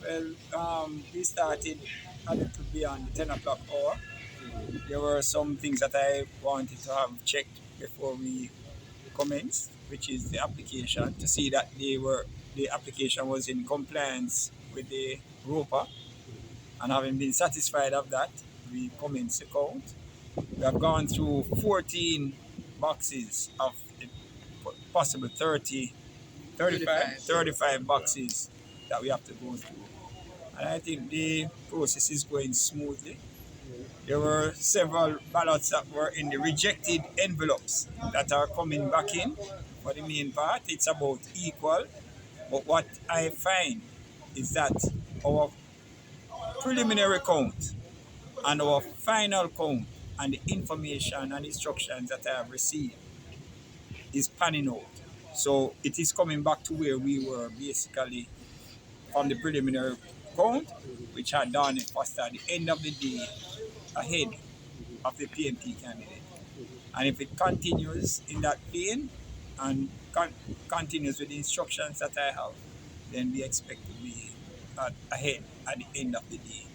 Well, we started a little beyond the 10 o'clock hour. There were some things that I wanted to have checked before we commenced, which is the application to see that the application was in compliance with the ROPA. And having been satisfied of that, we commenced the count. We have gone through 14 boxes of the possible 35 boxes that we have to go through. And I think the process is going smoothly. There were several ballots that were in the rejected envelopes that are coming back in. For the main part, it's about equal. But what I find is that our preliminary count and our final count and the information and instructions that I have received is panning out. So it is coming back to where we were basically from the preliminary count, which had done it first at the end of the day ahead of the PMP candidate. And if it continues in that vein and continues with the instructions that I have, then we expect to be ahead at the end of the day.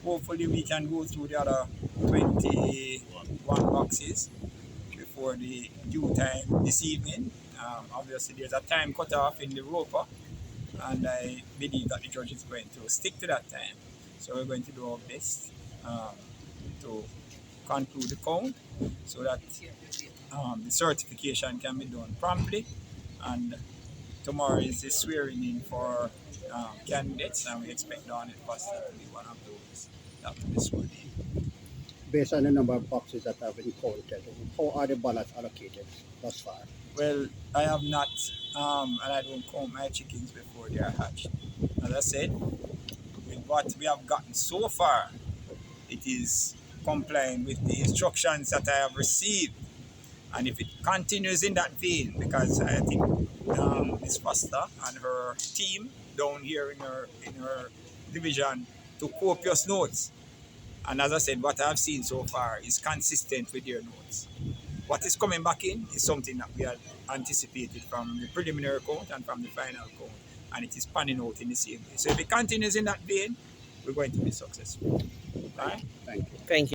Hopefully we can go through the other 21 boxes before the due time this evening. Obviously there's a time cut off in the ROPA, and I believe that the judge is going to stick to that time. So we're going to do our best to conclude the count so that the certification can be done promptly. And tomorrow is the swearing in for candidates, and we expect Donald Foster to be one of those that will be sworn in. Based on the number of boxes that have been counted, how are the ballots allocated thus far? Well, I have not, and I don't count my chickens before they are hatched. As I said, with what we have gotten so far, it is complying with the instructions that I have received. And if it continues in that vein, because I think Ms. Foster and her team down here in her division took copious notes. And as I said, what I've seen so far is consistent with their notes. What is coming back in is something that we had anticipated from the preliminary count and from the final count, and it is panning out in the same way. So if it continues in that vein, we're going to be successful. All right? Thank you. Thank you.